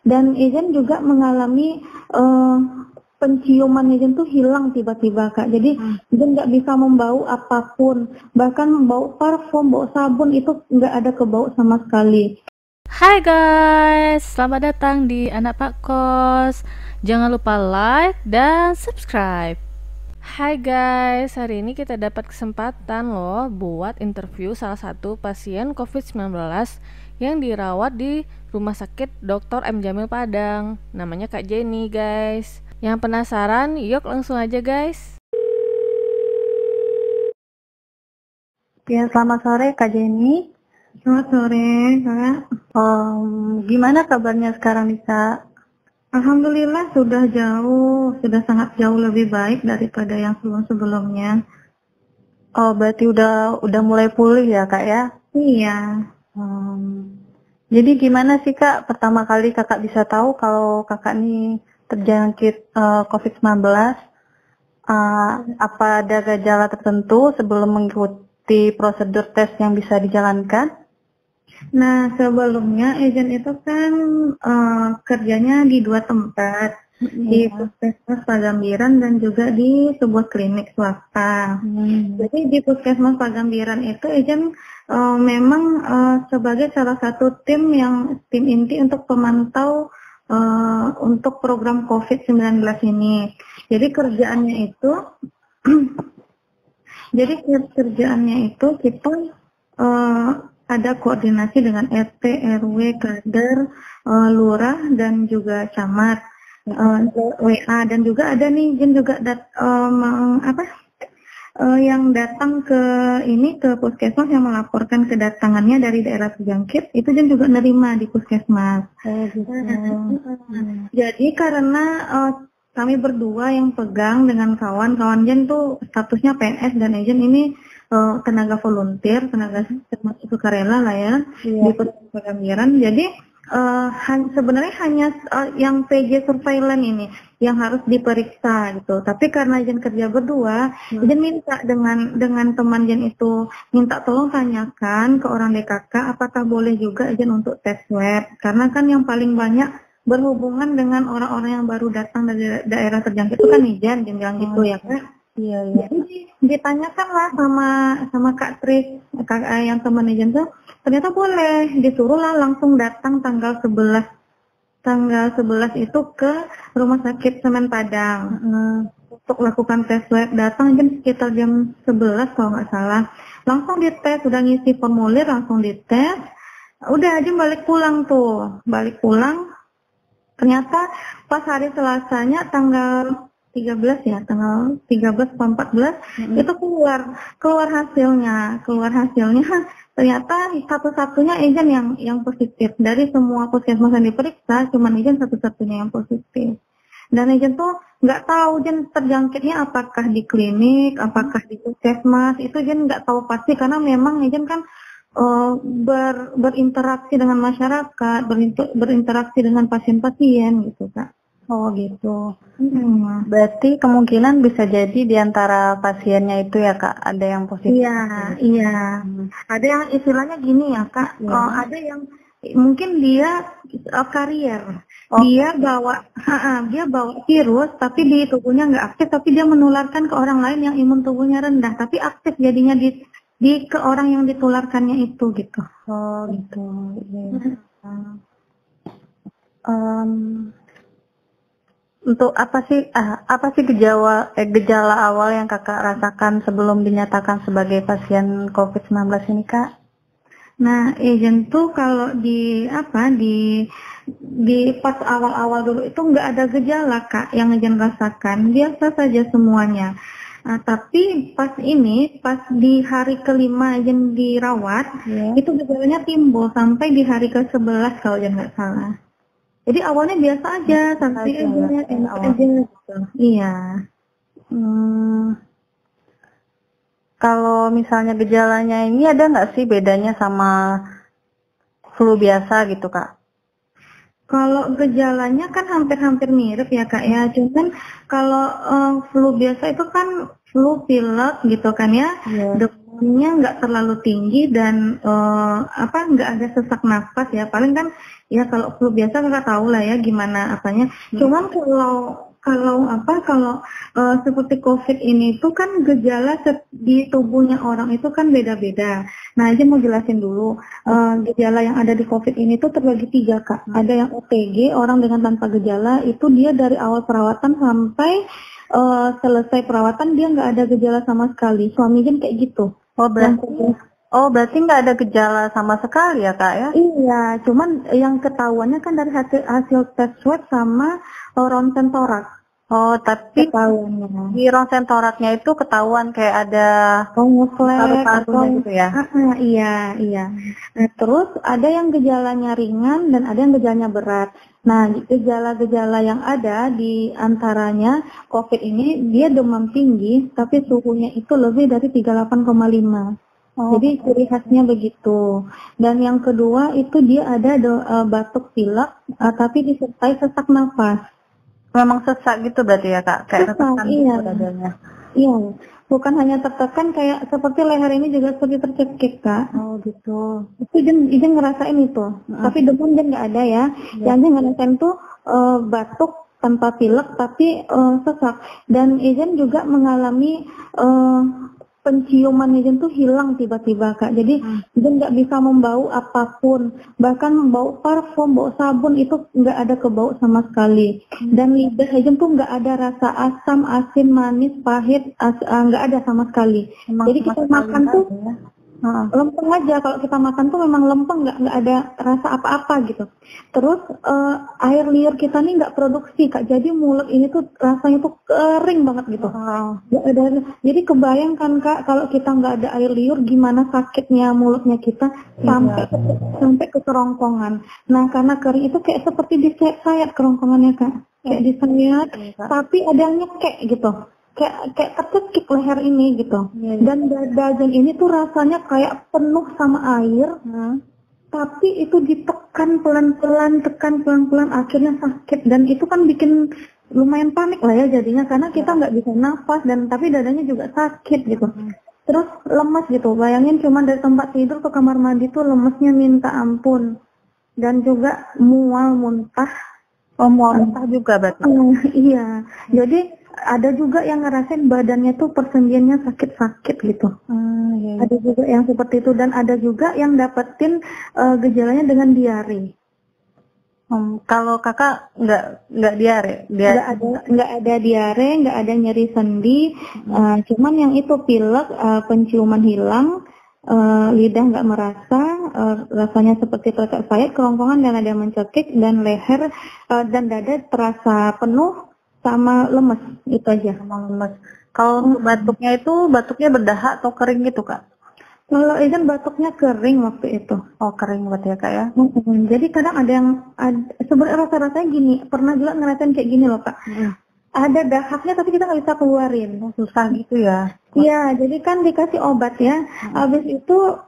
Dan Ejen juga mengalami penciuman Ejen tuh hilang tiba-tiba Kak. Jadi Ejen nggak bisa membau apapun, bahkan bau parfum, bau sabun itu nggak ada kebau sama sekali. Hai guys, selamat datang di Anak Pak Kos. Jangan lupa like dan subscribe. Hai guys, hari ini kita dapat kesempatan loh buat interview salah satu pasien COVID-19 yang dirawat di Rumah Sakit Dr. M. Jamil Padang. Namanya Kak Jenny guys. Yang penasaran, yuk langsung aja guys. Ya, selamat sore Kak Jenny. Selamat sore, Kak. Gimana kabarnya sekarang nih Kak? Alhamdulillah sudah sangat jauh lebih baik daripada yang sebelum-sebelumnya. Oh, berarti udah mulai pulih ya Kak ya? Iya. Jadi gimana sih Kak pertama kali Kakak bisa tahu kalau Kakak nih terjangkit COVID-19? Apa ada gejala tertentu sebelum mengikuti prosedur tes yang bisa dijalankan? Nah, sebelumnya Ejen itu kan kerjanya di 2 tempat, di Puskesmas Pagambiran dan juga di sebuah klinik swasta. Jadi di Puskesmas Pagambiran itu Ejen memang sebagai salah satu tim inti untuk pemantau untuk program COVID-19 ini. Jadi kerjaannya itu kita ada koordinasi dengan RT, RW, kader, lurah dan juga camat, WA, dan juga ada nih Jen juga yang datang ke puskesmas yang melaporkan kedatangannya dari daerah terjangkit, itu Jen juga nerima di puskesmas. Jadi karena kami berdua yang pegang dengan kawan Jen tuh statusnya PNS dan Ejen ini tenaga volunteer, tenaga termasuk sukarela lah ya, di Pagambiran. Jadi sebenarnya hanya yang PJ surveillance ini yang harus diperiksa gitu. Tapi karena Jen kerja berdua, Jen minta dengan teman Jen itu minta tolong tanyakan ke orang DKK apakah boleh juga Jen untuk tes swab. Karena kan yang paling banyak berhubungan dengan orang-orang yang baru datang dari daerah terjangkit itu kan Jen bilang gitu ya Kak. Iya. Jadi ditanyakan lah sama Kak Tris, yang teman Ejen tuh, ternyata boleh, disuruh lah langsung datang tanggal 11 itu ke Rumah Sakit Semen Padang untuk lakukan tes swab. Datang Ejen sekitar jam 11 kalau nggak salah, langsung dites, udah ngisi formulir langsung dites, udah Ejen balik pulang. Ternyata pas hari Selasanya tanggal 13 atau 14 itu keluar hasilnya ternyata satu-satunya Ejen yang positif dari semua puskesmas yang diperiksa, cuma Ejen satu-satunya yang positif. Dan Ejen tuh nggak tahu Ejen terjangkitnya apakah di klinik, apakah di puskesmas, itu Ejen nggak tahu pasti karena memang Ejen kan berinteraksi dengan masyarakat, berinteraksi dengan pasien-pasien gitu Kak. Oh gitu. Berarti kemungkinan bisa jadi di antara pasiennya itu ya Kak, ada yang positif. Iya. Ada yang istilahnya gini ya Kak, ada yang mungkin dia karier. Dia bawa virus tapi di tubuhnya nggak aktif, tapi dia menularkan ke orang lain yang imun tubuhnya rendah, tapi aktif jadinya ke orang yang ditularkannya itu gitu. Oh gitu. Untuk apa sih gejala awal yang Kakak rasakan sebelum dinyatakan sebagai pasien COVID-19 ini Kak? Nah, Ejen tuh kalau di pas awal-awal dulu itu nggak ada gejala Kak yang Ejen rasakan, biasa saja semuanya. Tapi pas di hari ke-5 Ejen dirawat, itu gejalanya timbul sampai di hari ke-11 kalau Ejen nggak salah. Jadi awalnya biasa aja, santai aja, enak aja gitu. Iya. Kalau misalnya gejalanya ini ada nggak sih bedanya sama flu biasa gitu Kak? Kalau gejalanya kan hampir-hampir mirip ya Kak ya, cuman kalau flu biasa itu kan flu pilek gitu kan ya, demam tensinya nggak terlalu tinggi dan nggak ada sesak nafas ya. Paling kan ya kalau flu biasa kakak tahu lah ya gimana apanya. Cuman kalau seperti COVID ini itu kan gejala di tubuhnya orang itu kan beda-beda. Nah, aja mau jelasin dulu gejala yang ada di COVID ini tuh terbagi 3 Kak. Ada yang OTG, orang dengan tanpa gejala, itu dia dari awal perawatan sampai selesai perawatan dia nggak ada gejala sama sekali. Suami Jen kayak gitu. Berarti nggak ada gejala sama sekali ya Kak ya? Iya, cuman yang ketahuannya kan dari hasil tes swab sama ronsen toraks. Tapi ketahuannya. di ronsen toraknya itu ketahuan kayak ada ngeflek atau gitu ya? Iya. Nah, terus ada yang gejalanya ringan dan ada yang gejalanya berat. Nah, gejala-gejala yang ada di antaranya COVID ini dia demam tinggi, tapi suhunya itu lebih dari 38,5. Jadi ciri khasnya begitu. Dan yang kedua itu dia ada batuk pilek, tapi disertai sesak nafas. Memang sesak gitu berarti ya Kak? Kayak tertekan iya. dadanya. Iya, bukan hanya tertekan, kayak seperti leher ini juga seperti tercekik Kak. Oh gitu. Itu Ijen ngerasain itu. Tapi demam Ijen nggak ada ya. Yang Ijen ngerasain tuh batuk tanpa pilek tapi sesak. Dan Ijen juga mengalami penciuman Ijen tuh hilang tiba-tiba Kak. Jadi Ijen nggak bisa membau apapun, bahkan bau parfum, bau sabun itu nggak ada kebau sama sekali. Dan lidah Ijen tuh nggak ada rasa asam, asin, manis, pahit, nggak ada sama sekali. Jadi kita makan tuh lempeng aja. Kalau kita makan tuh memang lempeng, nggak ada rasa apa-apa gitu. Terus air liur kita nih nggak produksi Kak. Jadi mulut ini tuh rasanya tuh kering banget gitu. Nggak ada. Jadi kebayangkan Kak kalau kita nggak ada air liur gimana sakitnya mulutnya kita sampai ke kerongkongan. Nah karena kering itu kayak seperti disayat kerongkongannya Kak. Kayak disayat, tapi ada yang nyekek gitu. Kayak tercekik leher ini gitu. Dan dada Jen ini tuh rasanya kayak penuh sama air, tapi itu ditekan pelan-pelan, akhirnya sakit. Dan itu kan bikin lumayan panik lah ya jadinya, karena kita nggak bisa nafas dan tapi dadanya juga sakit gitu. Terus lemas gitu, bayangin cuma dari tempat tidur ke kamar mandi tuh lemesnya minta ampun. Dan juga mual, muntah. Mual juga berarti? Iya, jadi ada juga yang ngerasain badannya tuh persendiannya sakit-sakit gitu. Ada juga yang seperti itu dan ada juga yang dapetin gejalanya dengan diare. Kalau kakak nggak diare? Nggak ada diare, nggak ada nyeri sendi. Cuman yang itu pilek, penciuman hilang, lidah nggak merasa, rasanya seperti tercekik, kerongkongan dan ada yang mencekik, dan leher dan dada terasa penuh sama lemes, itu aja. Sama lemes. Kalau untuk batuknya berdahak atau kering gitu Kak? Kalau Ijen batuknya kering waktu itu. Kering berarti ya Kak ya? Jadi kadang ada yang sebenarnya rasa-rasanya gini, pernah juga ngerasain kayak gini loh Kak. Ada dahaknya tapi kita nggak bisa keluarin. Susah gitu ya? Iya, jadi kan dikasih obat ya. Habis itu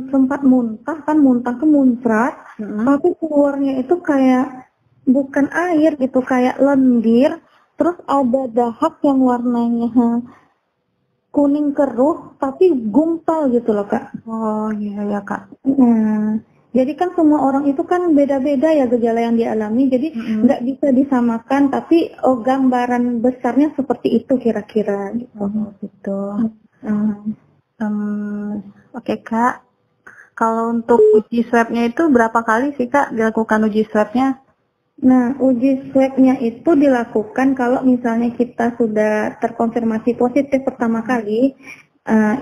sempat muntah tuh muncrat, tapi keluarnya itu kayak bukan air gitu, kayak lendir. Terus ada dahak yang warnanya kuning keruh tapi gumpal gitu loh Kak. Oh iya ya Kak. Jadi kan semua orang itu kan beda-beda ya gejala yang dialami, jadi nggak bisa disamakan, tapi gambaran besarnya seperti itu kira-kira gitu. Oke Kak, kalau untuk uji swabnya itu berapa kali sih Kak dilakukan uji swabnya? Nah, uji swabnya itu dilakukan kalau misalnya kita sudah terkonfirmasi positif pertama kali,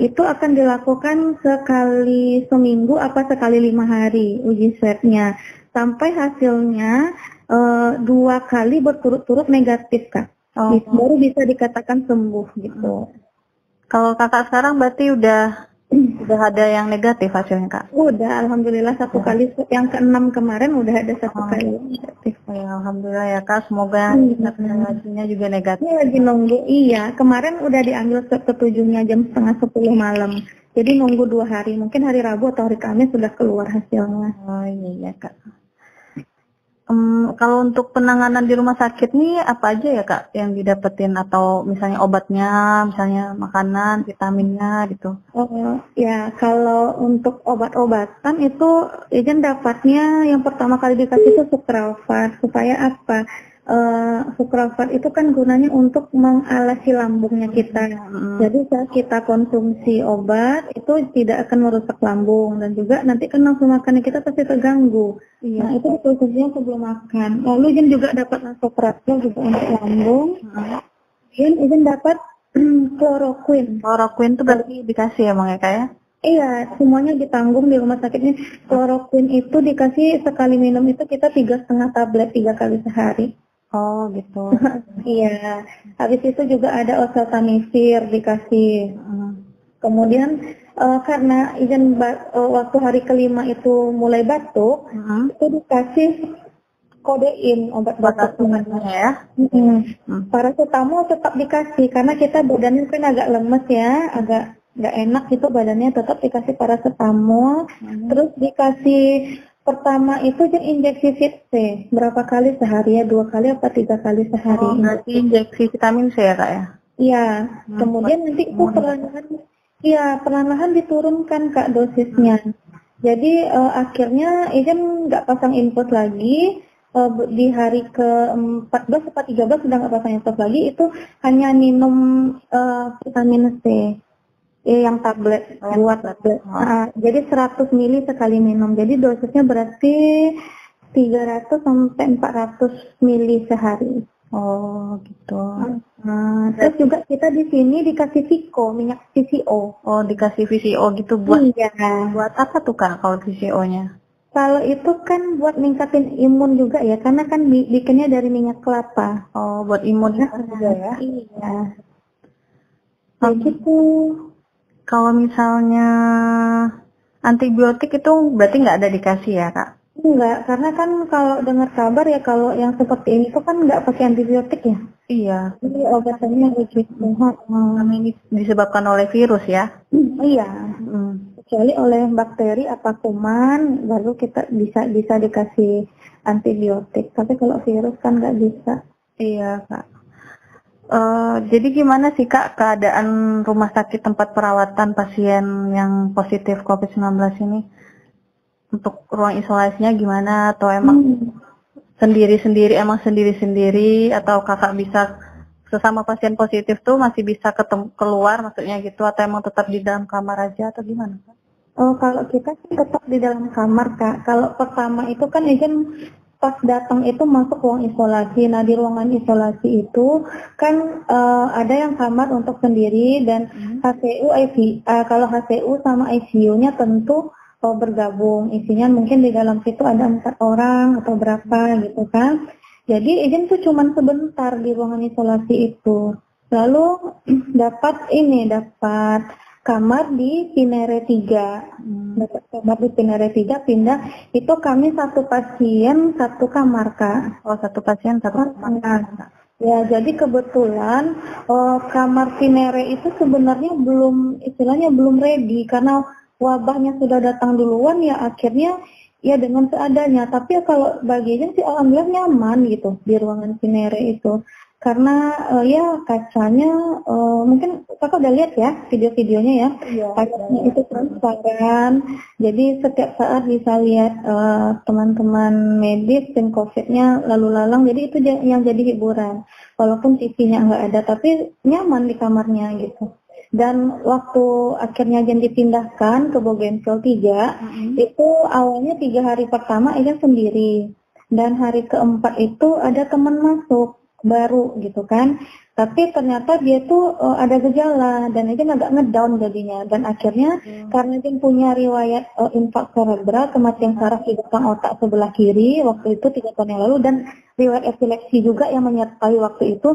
itu akan dilakukan sekali seminggu apa sekali 5 hari uji swabnya, sampai hasilnya 2 kali berturut-turut negatif Kak. Baru bisa dikatakan sembuh gitu. Kalau kakak sekarang berarti udah ada yang negatif hasilnya Kak? Udah, alhamdulillah 1 kali, yang ke-6 kemarin udah ada 1 kali negatif. Ya, alhamdulillah ya Kak, semoga hasilnya juga negatif. Ini lagi nunggu, iya, kemarin udah diambil swab ke-7-nya jam setengah 10 malam. Jadi nunggu 2 hari, mungkin hari Rabu atau hari Kamis sudah keluar hasilnya. Oh iya Kak. Kalau untuk penanganan di rumah sakit nih apa aja ya Kak yang didapetin, atau misalnya obatnya, misalnya makanan, vitaminnya gitu? Ya, kalau untuk obat-obatan itu Ijen dapatnya yang pertama kali dikasih itu sukralfat. Supaya apa? Sukralfat itu kan gunanya untuk mengalasi lambungnya kita. Jadi saat kita konsumsi obat itu tidak akan merusak lambung, dan juga nanti kan nafsu makannya kita pasti terganggu. Iya. Nah, itu dikonsumsinya sebelum makan. Lalu Ijen juga dapat nasoprapil juga untuk lambung. Kemudian Ijen dapat kloroquine. Kloroquine tuh berarti dikasih emang ya Kak ya? Iya, semuanya ditanggung di rumah sakitnya. Kloroquine itu dikasih sekali minum itu kita 3,5 tablet 3 kali sehari. Oh gitu. Iya, habis itu juga ada oseltamivir dikasih. Kemudian karena Ijen waktu hari kelima itu mulai batuk, itu dikasih kodein obat batuknya ya. Paracetamol tetap dikasih karena kita badannya kan agak lemes ya, agak nggak enak gitu badannya, tetap dikasih paracetamol. Terus dikasih pertama itu injeksi Fit C berapa kali sehari ya, 2 kali apa 3 kali sehari. Oh, berarti injeksi vitamin C ya Kak ya? Iya, kemudian nanti itu perlahan-lahan diturunkan Kak dosisnya. Jadi akhirnya Ijen nggak pasang infus lagi. Di hari ke-14 atau 13 sudah nggak pasang infus lagi, itu hanya minum vitamin C. Yang tablet, buat tablet. Jadi 100 mili sekali minum. Jadi dosisnya berarti 300 sampai 400 mili sehari. Oh gitu. Terus juga kita di sini dikasih Vico, minyak VCO. Oh, dikasih VCO gitu buat buat apa tuh Kak kalau VCO-nya? Kalau itu kan buat ningkatin imun juga ya, karena kan bikinnya dari minyak kelapa. Oh, buat imun juga ya? Iya. Gitu. Kalau misalnya antibiotik itu berarti nggak ada dikasih ya Kak? Enggak, karena kan kalau dengar kabar ya kalau yang seperti ini tuh kan nggak pakai antibiotik ya. Iya. Jadi obatnya begitu. Karena ini disebabkan oleh virus ya? Iya. Kecuali oleh bakteri apa kuman, baru kita bisa dikasih antibiotik. Tapi kalau virus kan nggak bisa. Iya Kak. Jadi gimana sih Kak keadaan rumah sakit tempat perawatan pasien yang positif COVID-19 ini? Untuk ruang isolasinya gimana? Atau emang sendiri-sendiri, atau Kakak bisa sesama pasien positif tuh masih bisa keluar maksudnya gitu, atau emang tetap di dalam kamar aja atau gimana Kak? Kalau kita sih tetap di dalam kamar Kak. Kalau pertama itu kan Ijen pas datang itu masuk ruang isolasi. Nah di ruangan isolasi itu kan ada yang kamar untuk sendiri dan HCU, kalau HCU sama ICU-nya tentu bergabung. Isinya mungkin di dalam situ ada 4 orang atau berapa gitu kan. Jadi Ijen tuh cuman sebentar di ruangan isolasi itu. Lalu dapat kamar di Pinere 3. Dapat kamar di Pinere 3, pindah. Itu kami 1 pasien 1 kamar Kak. Oh, 1 pasien 1 kamar. Ya, jadi kebetulan kamar Pinere itu sebenarnya belum ready karena wabahnya sudah datang duluan ya, akhirnya ya dengan seadanya. Tapi ya kalau baginya sih alhamdulillah nyaman gitu di ruangan Pinere itu. Karena ya kacanya mungkin Kakak udah lihat ya video-videonya ya. Kacanya itu transparan. Jadi setiap saat bisa lihat teman-teman medis dan COVID-nya lalu lalang. Jadi itu yang jadi hiburan. Walaupun TV-nya nggak ada, tapi nyaman di kamarnya gitu. Dan waktu akhirnya Jen dipindahkan ke Bougainville 3, itu awalnya 3 hari pertama Ijen sendiri. Dan hari keempat itu ada teman masuk baru gitu kan, tapi ternyata dia tuh ada gejala dan Ijen agak ngedown jadinya, dan akhirnya karena Ijen punya riwayat infak cerebral, kematian saraf di belakang otak sebelah kiri waktu itu 3 tahun yang lalu, dan riwayat epilepsi juga yang menyertai waktu itu.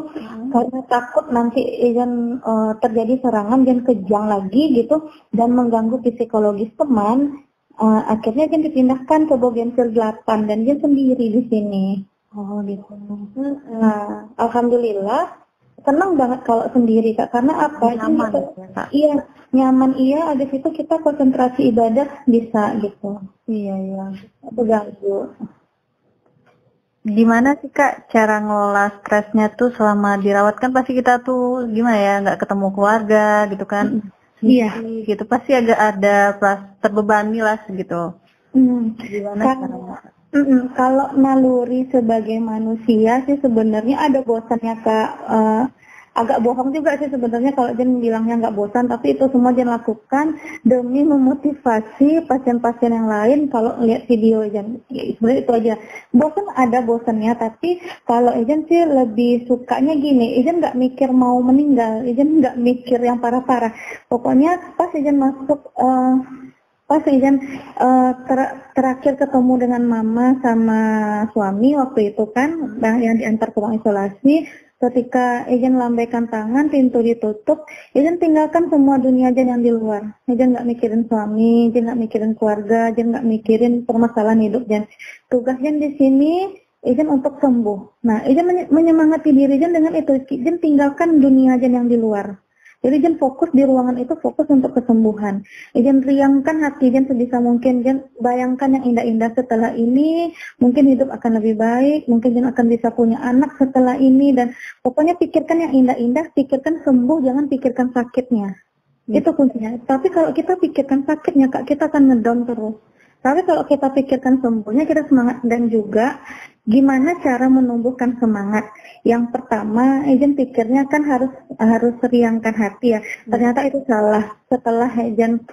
Karena takut nanti Ijen terjadi serangan dan kejang lagi gitu dan mengganggu psikologis teman, akhirnya Ijen dipindahkan ke Bougainville 8 dan Ijen sendiri di sini. Oh gitu. Nah, alhamdulillah senang banget kalau sendiri Kak, karena apa? Nyaman kita, ya, Kak? Iya, nyaman iya, abis itu kita konsentrasi ibadah bisa gitu. Iya. Terganggu. gimana sih Kak cara ngelola stresnya tuh selama dirawat? Kan pasti kita tuh gimana ya, nggak ketemu keluarga gitu kan. Iya. Gitu pasti agak ada terbebani lah gitu. Gimana caranya? Kalau naluri sebagai manusia sih sebenarnya ada bosannya Kak. Agak bohong juga sih sebenarnya kalau Jen bilangnya nggak bosan, tapi itu semua Jen lakukan demi memotivasi pasien-pasien yang lain. Kalau lihat video Jen, ya sebenarnya itu aja. Bosan ada bosannya, tapi kalau Jen sih lebih sukanya gini, Jen nggak mikir mau meninggal, Jen nggak mikir yang parah-parah. Pokoknya pas Jen masuk pas Ijan terakhir ketemu dengan mama sama suami waktu itu kan, yang diantar ke ruang isolasi, ketika Ijan lambaikan tangan, pintu ditutup, Ijan tinggalkan semua dunia Ijan yang di luar. Ijan nggak mikirin suami, Ijan nggak mikirin keluarga, Ijan nggak mikirin permasalahan hidup Ijan. Tugas Ijan di sini Ijan untuk sembuh. Nah, Ijan menyemangati diri Ijan dengan itu. Ijan tinggalkan dunia Ijan yang di luar. Jadi Jen fokus di ruangan itu, fokus untuk kesembuhan. Jen riangkan hati Jen sebisa mungkin. Jen bayangkan yang indah-indah setelah ini. Mungkin hidup akan lebih baik. Mungkin Jen akan bisa punya anak setelah ini. Dan pokoknya pikirkan yang indah-indah. Pikirkan sembuh, jangan pikirkan sakitnya. Itu kuncinya. Tapi kalau kita pikirkan sakitnya, Kak, kita akan ngedown terus. Tapi kalau kita pikirkan sembuhnya, kita semangat. Dan juga gimana cara menumbuhkan semangat. Yang pertama, Ejen pikirnya kan harus riangkan hati ya. Ternyata itu salah. Setelah Ejen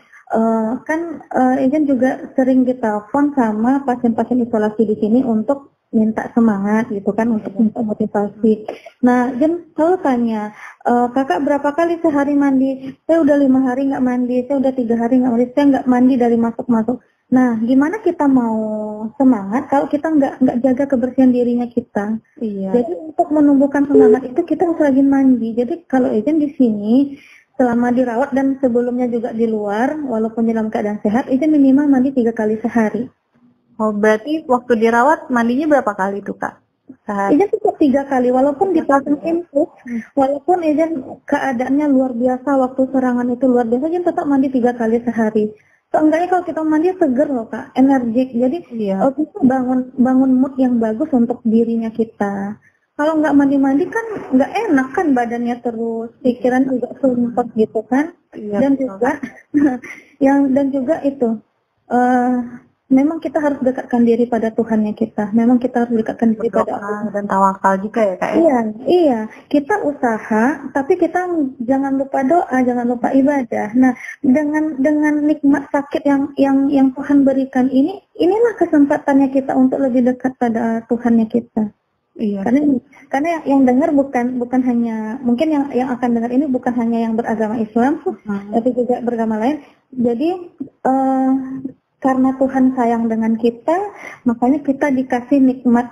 Ejen juga sering ditelepon sama pasien-pasien isolasi di sini untuk minta semangat gitu kan, untuk minta motivasi. Nah, Jen selalu tanya, kakak berapa kali sehari mandi? Saya udah 5 hari nggak mandi, saya udah 3 hari nggak mandi, saya nggak mandi dari masuk-masuk. Nah, gimana kita mau semangat kalau kita nggak jaga kebersihan dirinya kita? Iya. Jadi untuk menumbuhkan semangat itu kita harus rajin mandi. Jadi kalau Ejen di sini selama dirawat dan sebelumnya juga di luar, walaupun dalam keadaan sehat, Ejen minimal mandi 3 kali sehari. Oh, berarti waktu dirawat mandinya berapa kali tuh Kak? Sehari? Ejen cukup 3 kali, walaupun dipasang infus, walaupun Ejen keadaannya luar biasa, waktu serangan itu luar biasa, Ejen tetap mandi 3 kali sehari. Seenggaknya kalau kita mandi seger loh Kak, energik. Jadi kita bangun mood yang bagus untuk dirinya kita. Kalau nggak mandi-mandi kan nggak enak kan badannya terus, pikiran juga sumpah gitu kan. Dan juga dan juga itu memang kita harus dekatkan diri pada Tuhannya kita. Memang kita harus dekatkan diri pada Allah dan tawakal juga ya Kak. Iya. Kita usaha, tapi kita jangan lupa doa, jangan lupa ibadah. Nah, dengan nikmat sakit yang Tuhan berikan inilah kesempatannya kita untuk lebih dekat pada Tuhannya kita. Iya. Karena yang dengar bukan hanya, mungkin yang akan dengar ini bukan hanya yang beragama Islam, tapi juga beragama lain. Jadi karena Tuhan sayang dengan kita, makanya kita dikasih nikmat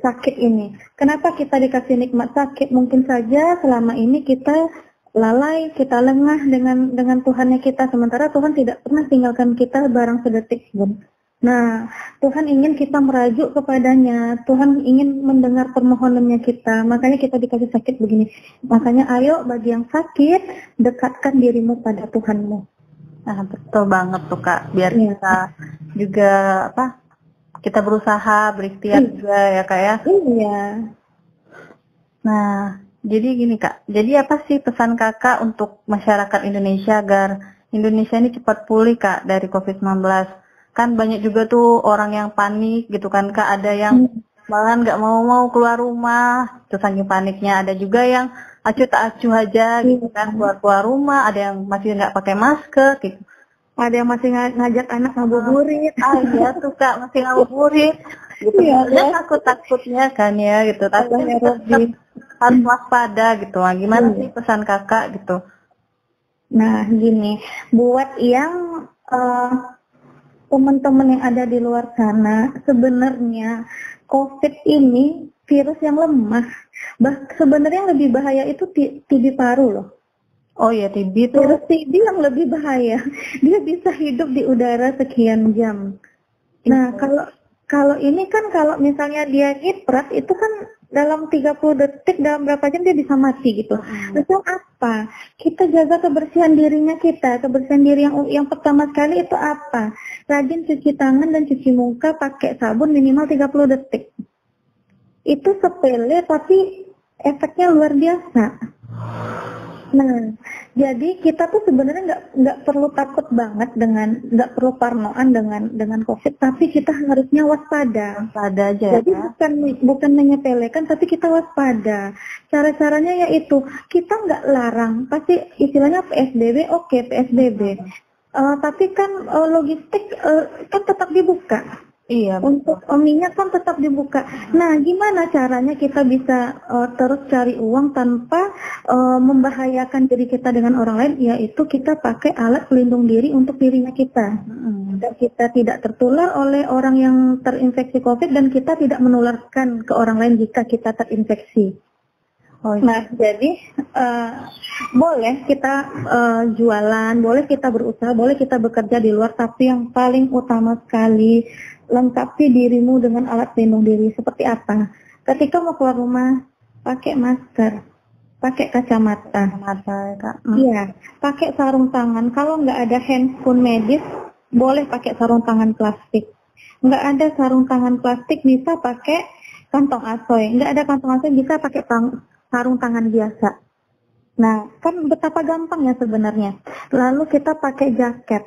sakit ini. Kenapa kita dikasih nikmat sakit? Mungkin saja selama ini kita lalai, kita lengah dengan Tuhannya kita, sementara Tuhan tidak pernah tinggalkan kita barang sedetik pun. Nah, Tuhan ingin kita merajuk kepadanya, Tuhan ingin mendengar permohonannya kita, makanya kita dikasih sakit begini. Makanya ayo bagi yang sakit, dekatkan dirimu pada Tuhanmu. Nah, betul banget tuh Kak, biar kita juga kita berusaha berikhtiar juga ya Kak ya. Iya. Nah, jadi gini Kak, jadi apa sih pesan Kakak untuk masyarakat Indonesia agar Indonesia ini cepat pulih Kak dari COVID-19? Kan banyak juga tuh orang yang panik gitu kan Kak, ada yang malah nggak mau keluar rumah, terus saking paniknya. Ada juga yang acuh tak acuh aja gitu kan, keluar rumah, ada yang masih nggak pakai masker gitu. Ada yang masih ngajak anak ngabuburit. Iya tuh Kak, masih ngabuburit gitu. Ya takutnya kan ya gitu, tapi harus waspada gitu. Nah, gimana sih pesan Kakak gitu? Nah gini, buat yang teman-teman yang ada di luar sana, sebenarnya COVID ini virus yang lemah. Sebenarnya yang lebih bahaya itu TB paru loh. Oh ya, TB itu virus TB yang lebih bahaya. Dia bisa hidup di udara sekian jam. Nah, kalau ini kan kalau misalnya dia hiprat itu kan dalam 30 detik, dalam berapa jam dia bisa mati gitu. Terus apa? Kita jaga kebersihan dirinya kita. Kebersihan diri yang pertama sekali itu apa? Rajin cuci tangan dan cuci muka pakai sabun minimal 30 detik. itu sepele tapi efeknya luar biasa. Nah, jadi kita tuh sebenarnya nggak perlu takut banget nggak perlu parnoan dengan COVID, tapi kita harusnya waspada. Waspada aja. Jadi bukan menyepelekan, tapi kita waspada. Cara-caranya yaitu kita nggak larang, pasti istilahnya PSBB, oke, PSBB. Tapi kan logistik kan tetap dibuka. Iya. Untuk minyak kan tetap dibuka. Nah, gimana caranya kita bisa terus cari uang tanpa membahayakan diri kita dengan orang lain? Yaitu kita pakai alat pelindung diri untuk dirinya kita. Dan kita tidak tertular oleh orang yang terinfeksi COVID dan kita tidak menularkan ke orang lain jika kita terinfeksi. Nah, jadi boleh kita jualan, boleh kita berusaha, boleh kita bekerja di luar, tapi yang paling utama sekali lengkapi dirimu dengan alat pelindung diri. Seperti apa? Ketika mau keluar rumah, pakai masker, pakai kacamata. Iya, pakai sarung tangan. Kalau nggak ada handphone medis, boleh pakai sarung tangan plastik. Nggak ada sarung tangan plastik, bisa pakai kantong asoy. Nggak ada kantong asoy, bisa pakai sarung tangan biasa. Nah, kan betapa gampangnya sebenarnya. Lalu kita pakai jaket.